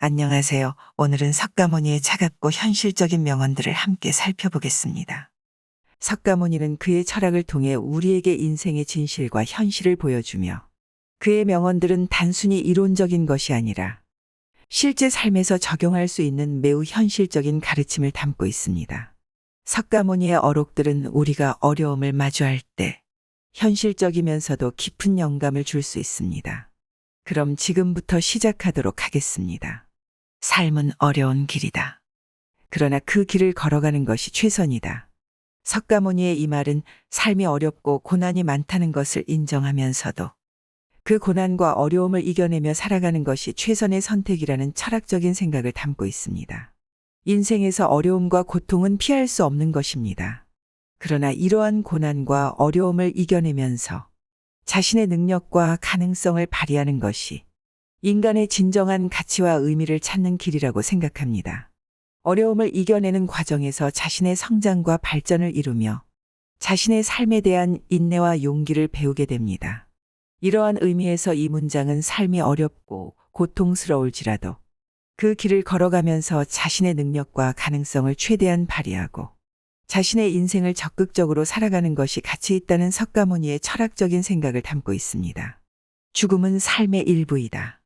안녕하세요. 오늘은 석가모니의 차갑고 현실적인 명언들을 함께 살펴보겠습니다. 석가모니는 그의 철학을 통해 우리에게 인생의 진실과 현실을 보여주며 그의 명언들은 단순히 이론적인 것이 아니라 실제 삶에서 적용할 수 있는 매우 현실적인 가르침을 담고 있습니다. 석가모니의 어록들은 우리가 어려움을 마주할 때 현실적이면서도 깊은 영감을 줄 수 있습니다. 그럼 지금부터 시작하도록 하겠습니다. 삶은 어려운 길이다. 그러나 그 길을 걸어가는 것이 최선이다. 석가모니의 이 말은 삶이 어렵고 고난이 많다는 것을 인정하면서도 그 고난과 어려움을 이겨내며 살아가는 것이 최선의 선택이라는 철학적인 생각을 담고 있습니다. 인생에서 어려움과 고통은 피할 수 없는 것입니다. 그러나 이러한 고난과 어려움을 이겨내면서 자신의 능력과 가능성을 발휘하는 것이 인간의 진정한 가치와 의미를 찾는 길이라고 생각합니다. 어려움을 이겨내는 과정에서 자신의 성장과 발전을 이루며 자신의 삶에 대한 인내와 용기를 배우게 됩니다. 이러한 의미에서 이 문장은 삶이 어렵고 고통스러울지라도 그 길을 걸어가면서 자신의 능력과 가능성을 최대한 발휘하고 자신의 인생을 적극적으로 살아가는 것이 가치 있다는 석가모니의 철학적인 생각을 담고 있습니다. 죽음은 삶의 일부이다.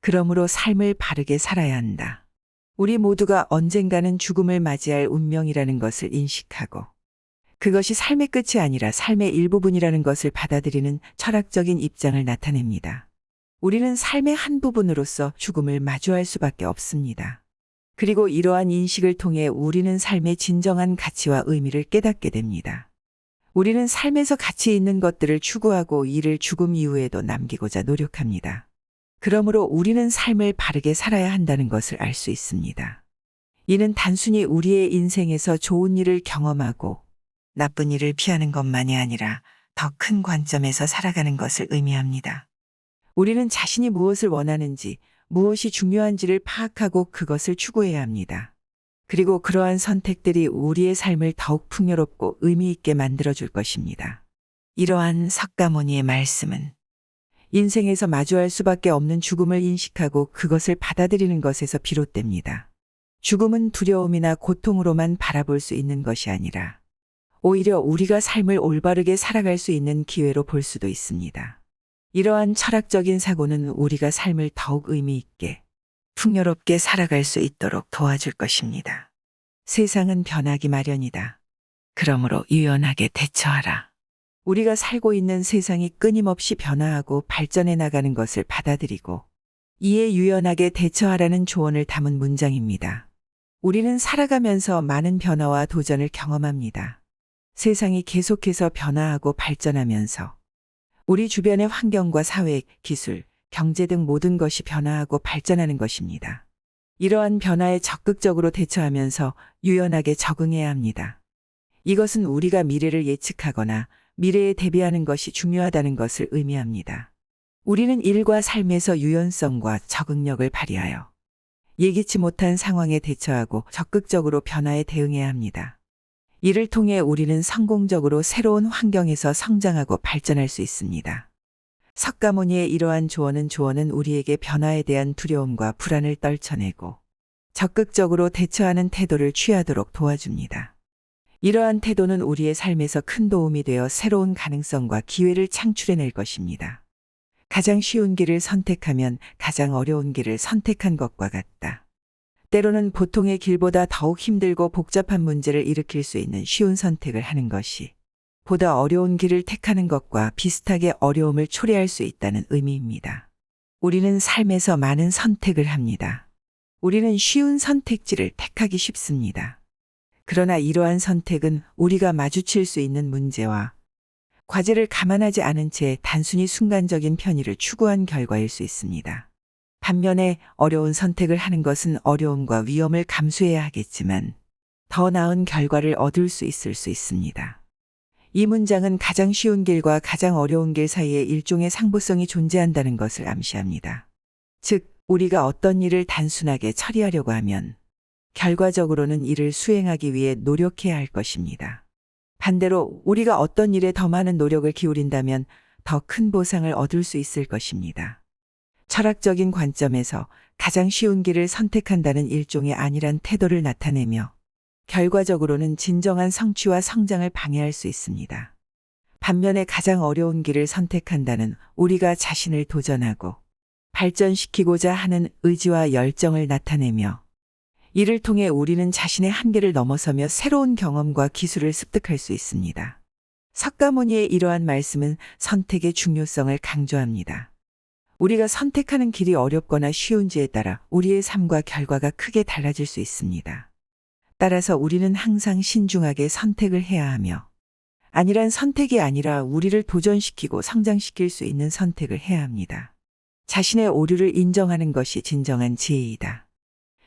그러므로 삶을 바르게 살아야 한다. 우리 모두가 언젠가는 죽음을 맞이할 운명이라는 것을 인식하고 그것이 삶의 끝이 아니라 삶의 일부분이라는 것을 받아들이는 철학적인 입장을 나타냅니다. 우리는 삶의 한 부분으로서 죽음을 마주할 수밖에 없습니다. 그리고 이러한 인식을 통해 우리는 삶의 진정한 가치와 의미를 깨닫게 됩니다. 우리는 삶에서 가치 있는 것들을 추구하고 이를 죽음 이후에도 남기고자 노력합니다. 그러므로 우리는 삶을 바르게 살아야 한다는 것을 알 수 있습니다. 이는 단순히 우리의 인생에서 좋은 일을 경험하고 나쁜 일을 피하는 것만이 아니라 더 큰 관점에서 살아가는 것을 의미합니다. 우리는 자신이 무엇을 원하는지, 무엇이 중요한지를 파악하고 그것을 추구해야 합니다. 그리고 그러한 선택들이 우리의 삶을 더욱 풍요롭고 의미 있게 만들어줄 것입니다. 이러한 석가모니의 말씀은 인생에서 마주할 수밖에 없는 죽음을 인식하고 그것을 받아들이는 것에서 비롯됩니다. 죽음은 두려움이나 고통으로만 바라볼 수 있는 것이 아니라 오히려 우리가 삶을 올바르게 살아갈 수 있는 기회로 볼 수도 있습니다. 이러한 철학적인 사고는 우리가 삶을 더욱 의미 있게 풍요롭게 살아갈 수 있도록 도와줄 것입니다. 세상은 변하기 마련이다. 그러므로 유연하게 대처하라. 우리가 살고 있는 세상이 끊임없이 변화하고 발전해 나가는 것을 받아들이고 이에 유연하게 대처하라는 조언을 담은 문장입니다. 우리는 살아가면서 많은 변화와 도전을 경험합니다. 세상이 계속해서 변화하고 발전하면서 우리 주변의 환경과 사회, 기술, 경제 등 모든 것이 변화하고 발전하는 것입니다. 이러한 변화에 적극적으로 대처하면서 유연하게 적응해야 합니다. 이것은 우리가 미래를 예측하거나 미래에 대비하는 것이 중요하다는 것을 의미합니다. 우리는 일과 삶에서 유연성과 적응력을 발휘하여 예기치 못한 상황에 대처하고 적극적으로 변화에 대응해야 합니다. 이를 통해 우리는 성공적으로 새로운 환경에서 성장하고 발전할 수 있습니다. 석가모니의 이러한 조언은 우리에게 변화에 대한 두려움과 불안을 떨쳐내고 적극적으로 대처하는 태도를 취하도록 도와줍니다. 이러한 태도는 우리의 삶에서 큰 도움이 되어 새로운 가능성과 기회를 창출해낼 것입니다. 가장 쉬운 길을 선택하면 가장 어려운 길을 선택한 것과 같다. 때로는 보통의 길보다 더욱 힘들고 복잡한 문제를 일으킬 수 있는 쉬운 선택을 하는 것이 보다 어려운 길을 택하는 것과 비슷하게 어려움을 초래할 수 있다는 의미입니다. 우리는 삶에서 많은 선택을 합니다. 우리는 쉬운 선택지를 택하기 쉽습니다. 그러나 이러한 선택은 우리가 마주칠 수 있는 문제와 과제를 감안하지 않은 채 단순히 순간적인 편의를 추구한 결과일 수 있습니다. 반면에 어려운 선택을 하는 것은 어려움과 위험을 감수해야 하겠지만 더 나은 결과를 얻을 수 있을 수 있습니다. 이 문장은 가장 쉬운 길과 가장 어려운 길 사이에 일종의 상보성이 존재한다는 것을 암시합니다. 즉, 우리가 어떤 일을 단순하게 처리하려고 하면 결과적으로는 이를 수행하기 위해 노력해야 할 것입니다. 반대로 우리가 어떤 일에 더 많은 노력을 기울인다면 더 큰 보상을 얻을 수 있을 것입니다. 철학적인 관점에서 가장 쉬운 길을 선택한다는 일종의 안일한 태도를 나타내며 결과적으로는 진정한 성취와 성장을 방해할 수 있습니다. 반면에 가장 어려운 길을 선택한다는 우리가 자신을 도전하고 발전시키고자 하는 의지와 열정을 나타내며 이를 통해 우리는 자신의 한계를 넘어서며 새로운 경험과 기술을 습득할 수 있습니다. 석가모니의 이러한 말씀은 선택의 중요성을 강조합니다. 우리가 선택하는 길이 어렵거나 쉬운지에 따라 우리의 삶과 결과가 크게 달라질 수 있습니다. 따라서 우리는 항상 신중하게 선택을 해야 하며 안일한 선택이 아니라 우리를 도전시키고 성장시킬 수 있는 선택을 해야 합니다. 자신의 오류를 인정하는 것이 진정한 지혜이다.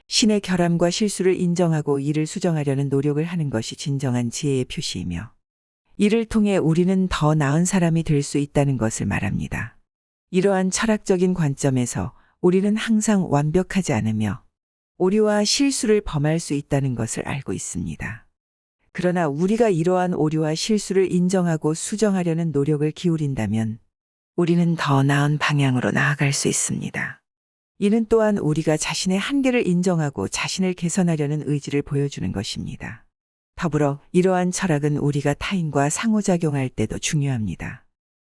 신의 결함과 실수를 인정하고 이를 수정하려는 노력을 하는 것이 진정한 지혜의 표시이며 이를 통해 우리는 더 나은 사람이 될 수 있다는 것을 말합니다. 이러한 철학적인 관점에서 우리는 항상 완벽하지 않으며 오류와 실수를 범할 수 있다는 것을 알고 있습니다. 그러나 우리가 이러한 오류와 실수를 인정하고 수정하려는 노력을 기울인다면 우리는 더 나은 방향으로 나아갈 수 있습니다. 이는 또한 우리가 자신의 한계를 인정하고 자신을 개선하려는 의지를 보여주는 것입니다. 더불어 이러한 철학은 우리가 타인과 상호작용할 때도 중요합니다.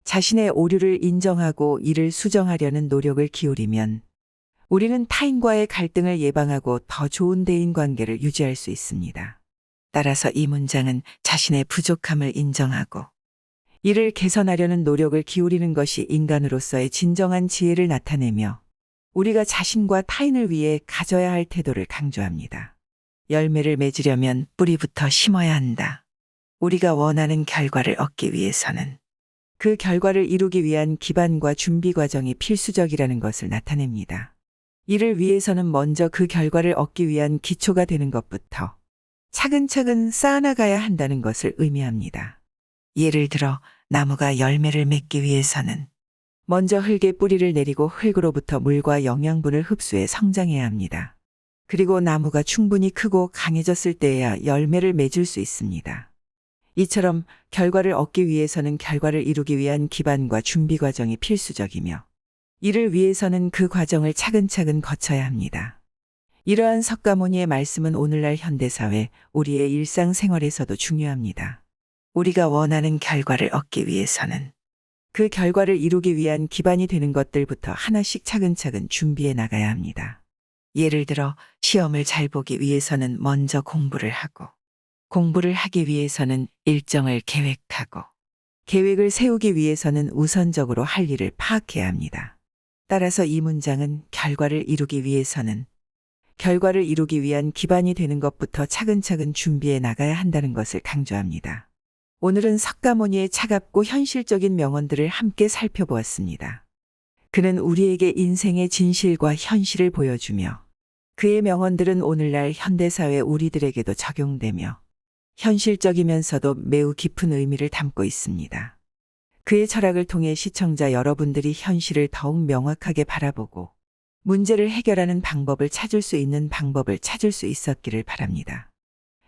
자신의 오류를 인정하고 이를 수정하려는 노력을 기울이면 우리는 타인과의 갈등을 예방하고 더 좋은 대인관계를 유지할 수 있습니다. 따라서 이 문장은 자신의 부족함을 인정하고 이를 개선하려는 노력을 기울이는 것이 인간으로서의 진정한 지혜를 나타내며 우리가 자신과 타인을 위해 가져야 할 태도를 강조합니다. 열매를 맺으려면 뿌리부터 심어야 한다. 우리가 원하는 결과를 얻기 위해서는 그 결과를 이루기 위한 기반과 준비 과정이 필수적이라는 것을 나타냅니다. 이를 위해서는 먼저 그 결과를 얻기 위한 기초가 되는 것부터 차근차근 쌓아나가야 한다는 것을 의미합니다. 예를 들어 나무가 열매를 맺기 위해서는 먼저 흙에 뿌리를 내리고 흙으로부터 물과 영양분을 흡수해 성장해야 합니다. 그리고 나무가 충분히 크고 강해졌을 때에야 열매를 맺을 수 있습니다. 이처럼 결과를 얻기 위해서는 결과를 이루기 위한 기반과 준비 과정이 필수적이며 이를 위해서는 그 과정을 차근차근 거쳐야 합니다. 이러한 석가모니의 말씀은 오늘날 현대사회, 우리의 일상생활에서도 중요합니다. 우리가 원하는 결과를 얻기 위해서는 그 결과를 이루기 위한 기반이 되는 것들부터 하나씩 차근차근 준비해 나가야 합니다. 예를 들어 시험을 잘 보기 위해서는 먼저 공부를 하고 공부를 하기 위해서는 일정을 계획하고 계획을 세우기 위해서는 우선적으로 할 일을 파악해야 합니다. 따라서 이 문장은 결과를 이루기 위해서는 결과를 이루기 위한 기반이 되는 것부터 차근차근 준비해 나가야 한다는 것을 강조합니다. 오늘은 석가모니의 차갑고 현실적인 명언들을 함께 살펴보았습니다. 그는 우리에게 인생의 진실과 현실을 보여주며 그의 명언들은 오늘날 현대사회 우리들에게도 적용되며 현실적이면서도 매우 깊은 의미를 담고 있습니다. 그의 철학을 통해 시청자 여러분들이 현실을 더욱 명확하게 바라보고 문제를 해결하는 방법을 찾을 수 있었기를 바랍니다.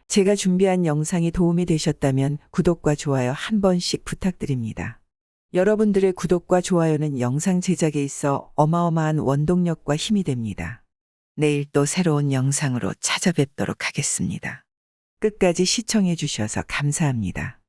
제가 준비한 영상이 도움이 되셨다면 구독과 좋아요 한 번씩 부탁드립니다. 여러분들의 구독과 좋아요는 영상 제작에 있어 어마어마한 원동력과 힘이 됩니다. 내일 또 새로운 영상으로 찾아뵙도록 하겠습니다. 끝까지 시청해 주셔서 감사합니다.